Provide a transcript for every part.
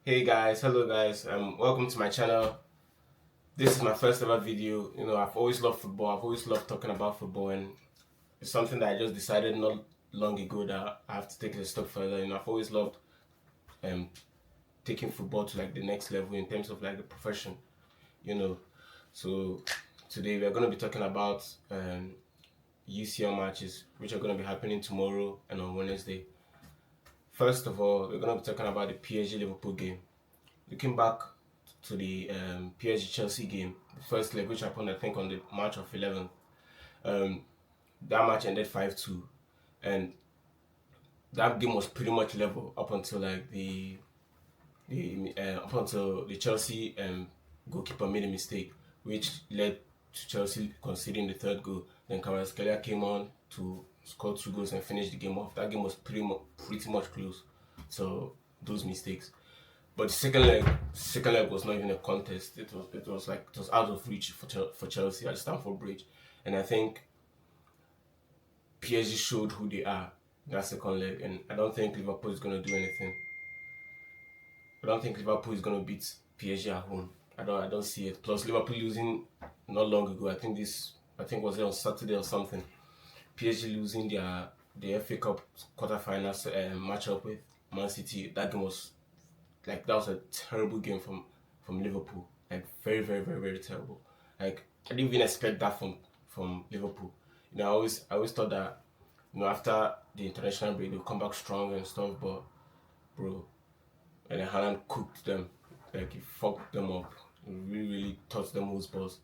Hey guys, hello guys, welcome to my channel. This is my first ever video. I've always loved football. I've always loved talking about football, and it's something that I just decided not long ago that I have to take it a step further. I've always loved um taking football to like the next level in terms of like the profession. You know, so today we're gonna be talking about UCL matches, which are gonna be happening tomorrow and on Wednesday. First of all, we're gonna be talking about the PSG Liverpool game. Looking back to the PSG Chelsea game, the first leg, which happened I think on the March of 11th, um, that match ended 5-2, and that game was pretty much level up until like the Chelsea goalkeeper made a mistake, which led to Chelsea conceding the third goal. Then Kvaratskhelia came on to score two goals and finish the game off. That game was pretty much close. So those mistakes. But the second leg was not even a contest. It was out of reach for Chelsea at Stamford Bridge, and I think PSG showed who they are that second leg, and I don't think Liverpool is gonna do anything. I don't think Liverpool is gonna beat PSG at home. I don't see it. Plus Liverpool losing not long ago. I think was it on Saturday or something. PSG losing the FA Cup quarterfinals matchup with Man City. That was a terrible game from Liverpool. Like very, very, very, very terrible. Like I didn't even expect that from Liverpool. I always thought that after the international break they'll come back strong and stuff, but bro, and then Haaland cooked them. Like he fucked them up. He really, really touched them whose balls.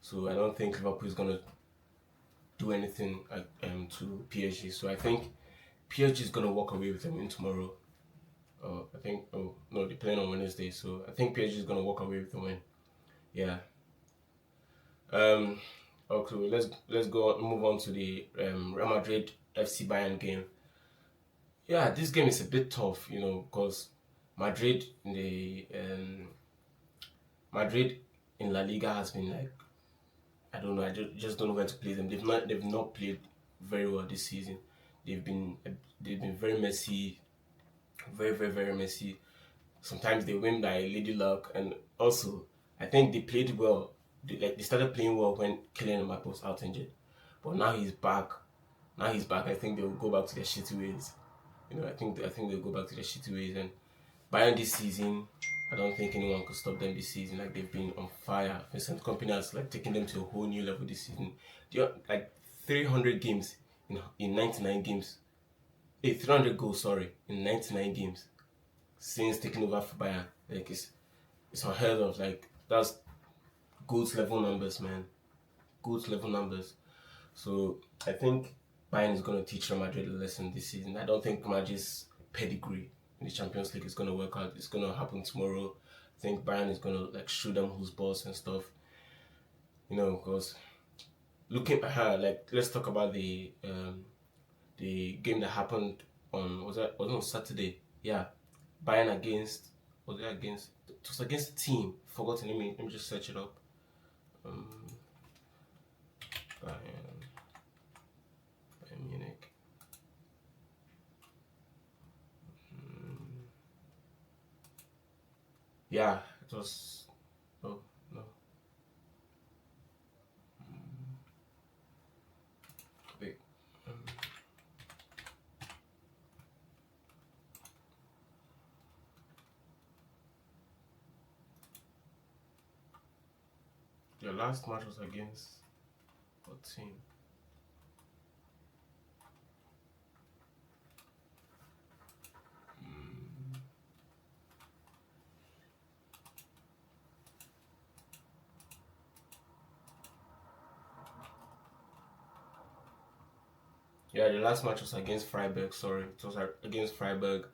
So I don't think Liverpool is gonna do anything to PSG. So I think PSG is gonna walk away with them in tomorrow. I think. Oh no, they're playing on Wednesday, so I think PSG is gonna walk away with the win. Yeah. Um. Okay. Let's move on to the Real Madrid FC Bayern game. Yeah, this game is a bit tough, because Madrid in the Madrid in La Liga has been like, I don't know. I just don't know where to play them. They've not played very well this season. They've been they've been very messy, very, very, very messy. Sometimes they win by lady luck, and also I think they played well. They started playing well when Kylian Mbappe was out injured, but now he's back. Now he's back. I think they'll go back to their shitty ways. I think they'll go back to their shitty ways. And Bayern this season, I don't think anyone could stop them this season. Like they've been on fire. Vincent Company has like taken them to a whole new level this season. They're like 300 games in 99 games. 300 goals, sorry, in 99 games since taking over for Bayern. Like it's unheard of. Like that's goals level numbers, man. Goals level numbers. So I think Bayern is gonna teach Real Madrid a lesson this season. I don't think Madrid's pedigree in the Champions League is gonna work out. It's gonna happen tomorrow. I think Bayern is gonna like shoot them who's balls and stuff. Because looking at her, like let's talk about the game that happened on was it on Saturday? Yeah, Bayern against was it against it was against a team. Forgotten. Let me just search it up. Um, Bayern Munich. Yeah, it was. Oh no. Wait. Um, your last match was against what team? Yeah, the last match was against Freiburg. Sorry, it was against Freiburg.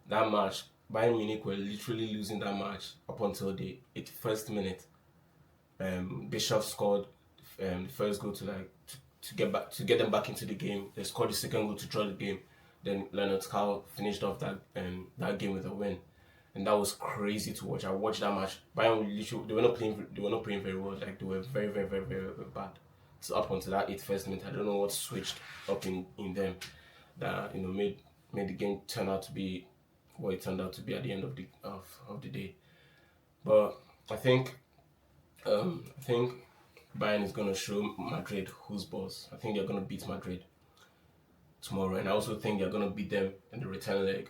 That match, Bayern Munich were literally losing that match up until the 81st minute. Bishop scored the first goal to get them back into the game. They scored the second goal to draw the game. Then Leonard Scow finished off that game with a win, and that was crazy to watch. I watched that match. Bayern literally they were not playing very well. Like they were very, very, very, very, very bad. So up until that 81st minute, I don't know what switched up in them that made the game turn out to be what it turned out to be at the end of the day. But I think I think Bayern is gonna show Madrid who's boss. I think they're gonna beat Madrid tomorrow, and I also think they're gonna beat them in the return leg.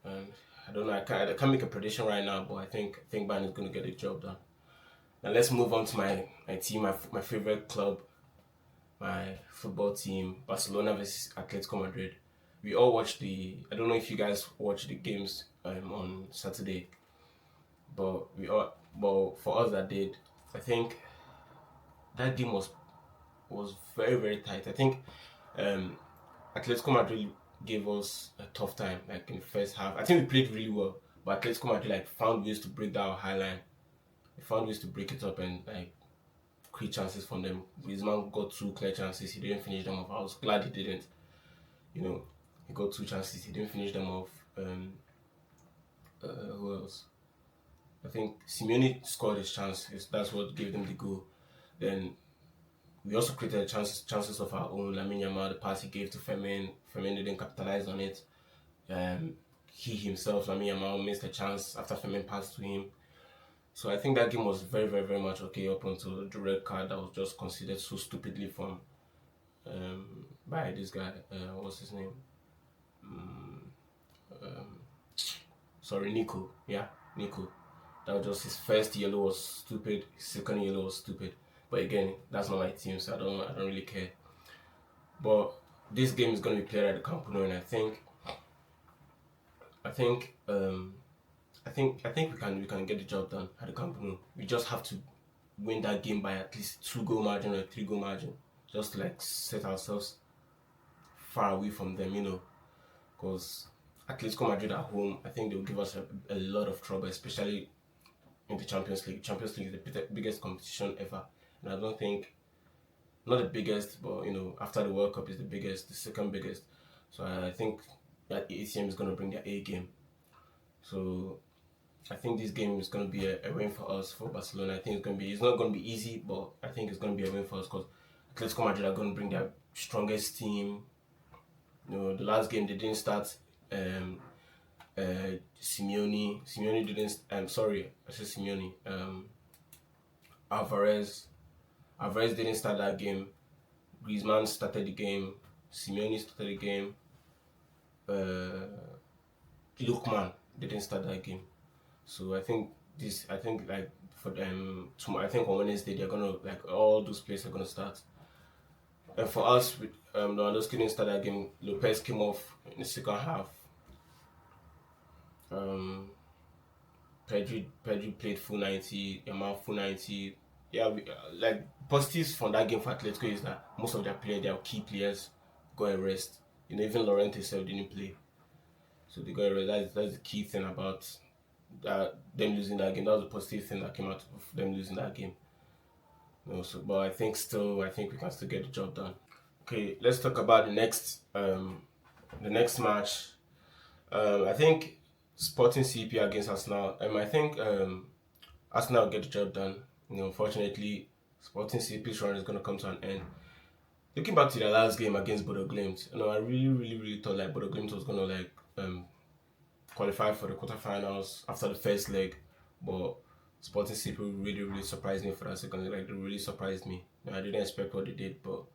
And I don't know. I can't make a prediction right now, but I think Bayern is gonna get the job done. Now let's move on to my team, my favorite club, my football team, Barcelona versus Atletico Madrid. We all watched the. I don't know if you guys watched the games on Saturday, but we all. But for us that did, I think that game was very very tight. I think um, Atletico Madrid gave us a tough time like in the first half. I think we played really well, but Atletico Madrid like found ways to break down high line. They found ways to break it up and like create chances from them. Griezmann got two clear chances. He didn't finish them off. I was glad he didn't. You know, he got two chances. He didn't finish them off. Who else? I think Simeone scored his chance. That's what gave them the goal. Then we also created chances of our own. Lamine Yamal, the pass he gave to Femin. Femin didn't capitalize on it. He himself, Lamine Yamal, missed a chance after Femin passed to him. So I think that game was very, very, very much okay up until the red card that was just considered so stupidly from by this guy. What's his name? Um, Sorry, Nico. Yeah, Nico. That was just his first yellow was stupid. His second yellow was stupid. But again, that's not my team, so I don't really care. But this game is going to be played at the Camp Nou, and I think we can get the job done at the Camp Nou. We just have to win that game by at least 2 goal margin or 3 goal margin, just to like set ourselves far away from them, because Atletico Madrid at home, I think they'll give us a lot of trouble, especially in the Champions League. Champions League is the biggest competition ever, and I don't think not the biggest, but after the World Cup is the biggest, the second biggest. So I think that ACM is going to bring their A game. So I think this game is going to be a win for us, for Barcelona. I think it's not going to be easy, but I think it's going to be a win for us because Atletico Madrid are going to bring their strongest team. The last game they didn't start Simeone. Simeone didn't. Sorry, I said Simeone. Alvarez. Alvarez didn't start that game. Griezmann started the game. Simeone started the game. Lookman didn't start that game. So I think like for them tomorrow, I think on Wednesday they're gonna like all those players are gonna start. And for us, Lewandowski didn't start that game. Lopez came off in the second half. Pedri played full 90. Yamal full 90. Yeah, like positives from that game for Atletico is that most of their key players got a rest. Even Laurent himself didn't play, so they got a rest. That's the key thing about them losing that game. That was the positive thing that came out of them losing that game. But I think we can still get the job done. Okay, let's talk about the next match. I think Sporting CP against Arsenal. I think Arsenal will get the job done. Unfortunately, Sporting CP's run is going to come to an end. Looking back to their last game against Bodo Glimt, I really, really, really thought like Bodo Glimt was going to like qualify for the quarterfinals after the first leg, but Sporting CP really, really surprised me for that second leg. Like, they really surprised me. I didn't expect what they did, but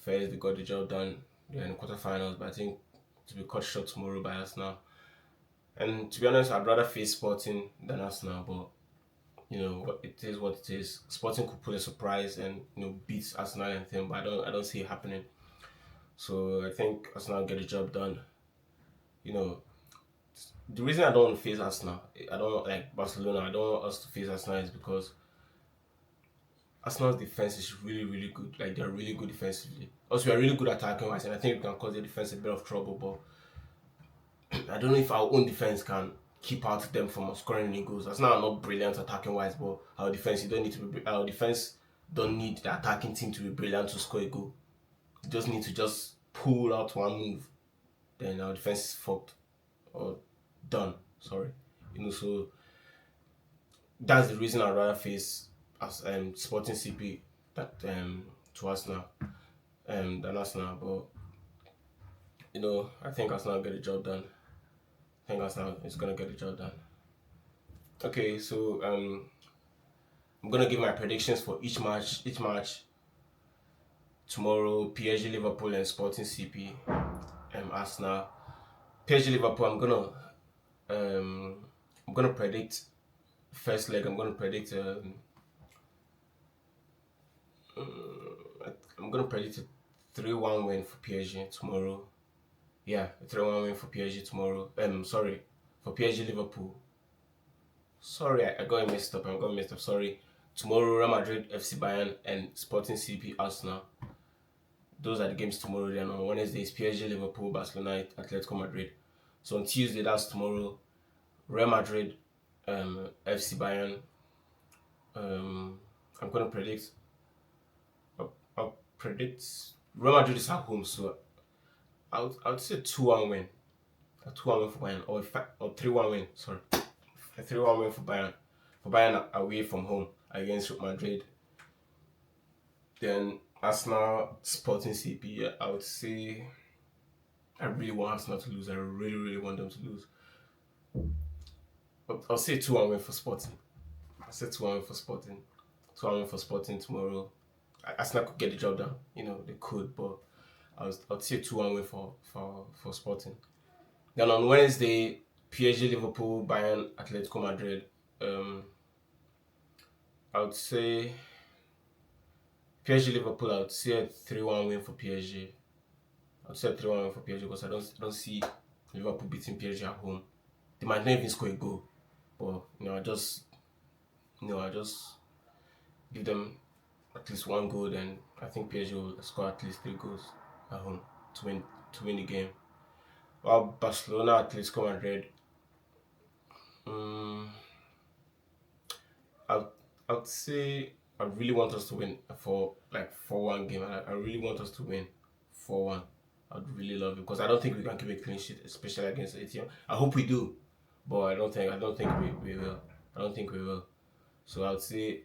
first they got the job done. They're in the quarterfinals, but I think to be cut short tomorrow by Arsenal. And to be honest, I'd rather face Sporting than Arsenal, but it is what it is. Sporting could pull a surprise and beat Arsenal and thing, but I don't see it happening. So I think Arsenal get the job done. The reason I don't want to face Arsenal, I don't like Barcelona. I don't want us to face Arsenal is because Arsenal's defense is really, really good. Like, they're really good defensively. Also, we're really good attacking wise, and I think we can cause the defense a bit of trouble. But I don't know if our own defense can keep out them from scoring any goals. Arsenal are not brilliant attacking wise, but our defense our defense don't need the attacking team to be brilliant to score a goal. You just need to just pull out one move, then our defense is fucked or done. Sorry, so that's the reason I'd rather face as Sporting CP that to Arsenal than Arsenal. But I think Arsenal get the job done. I think Arsenal is gonna get the job done. Okay, so I'm gonna give my predictions for each match. Each match tomorrow: PSG, Liverpool, and Sporting CP. Arsenal, PSG, Liverpool. I'm gonna predict first leg. I'm gonna predict a 3-1 win for PSG tomorrow. Yeah, a 3-1 win for PSG tomorrow. Sorry, for PSG Liverpool. Sorry, I got it messed up. Sorry. Tomorrow, Real Madrid, FC Bayern, and Sporting CP Arsenal. Those are the games tomorrow. Then on Wednesday is PSG Liverpool, Barcelona, Atletico Madrid. So on Tuesday, that's tomorrow. Real Madrid, FC Bayern. I'm gonna predict. I'll predict Real Madrid is at home, so I would say 2-1 win. A 2-1 win for Bayern, or 3-1 win. Sorry, a 3-1 win for Bayern. For Bayern away from home against Real Madrid. Then Arsenal, Sporting CP. I would say I really want Arsenal to lose. I really, really want them to lose. I'll say 2-1 win for Sporting. I said 2-1 win for Sporting. 2-1 win for Sporting tomorrow. Arsenal could get the job done. They could, but I'd say 2-1 win for Sporting. Then on Wednesday, PSG, Liverpool, Bayern, Atletico Madrid. I would say PSG, Liverpool. I would say a 3-1 win for PSG. I would say a 3-1 win for PSG because I don't see Liverpool beating PSG at home. They might not even score a goal, but I just give them at least one goal, then I think PSG will score at least 3 goals at home to win the game. While Barcelona, Atletico Madrid, I would say I really want us to win for like 4-1 game. I really want us to win 4-1. I'd really love it because I don't think we can keep a clean sheet, especially against ATM. I hope we do, but I don't think we will. I don't think we will. So I would say,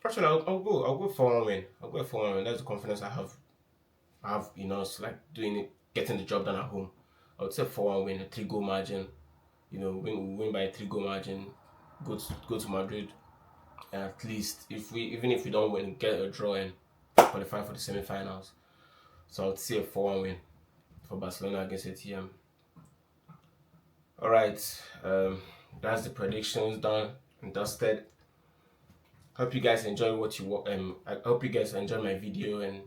actually, I'll go 4-1 win. I'll go 4-1 win. That's the confidence I have in us, like doing it, getting the job done at home. I would say 4-1 win, a 3-goal margin. Win by a 3-goal margin. Go to Madrid. And at least even if we don't win, get a draw and qualify for the semi-finals. So I would say a 4-1 win for Barcelona against ATM. Alright, that's the predictions done and dusted. Hope you guys enjoy I hope you guys enjoy my video, and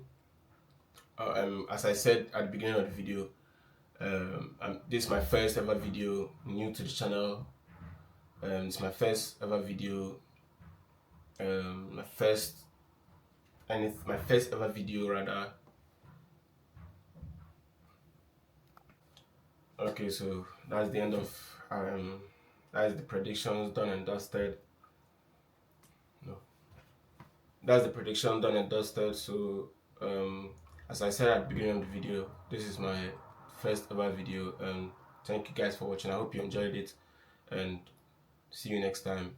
as I said at the beginning of the video, this is my first ever video, new to the channel. It's my first ever video, my first ever video rather. Okay, so that's the end of that's the predictions done and dusted. That's the prediction done and dusted. So as I said at the beginning of the video, this is my first ever video. Thank you guys for watching. I hope you enjoyed it, and see you next time.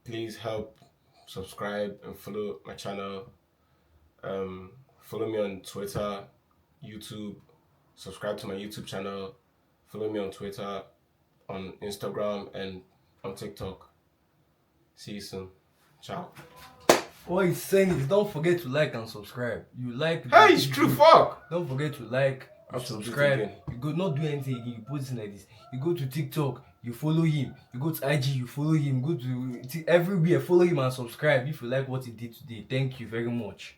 Please help subscribe and follow my channel. Follow me on Twitter, YouTube. Subscribe to my YouTube channel. Follow me on Twitter, on Instagram, and on TikTok. See you soon. Ciao. What he's saying is, don't forget to like and subscribe. You like. Hey, it's true. Fuck. Don't forget to like and subscribe. You go not do anything again. You put it like this. You go to TikTok, you follow him. You go to IG, you follow him. Go to everywhere, follow him and subscribe if you like what he did today. Thank you very much.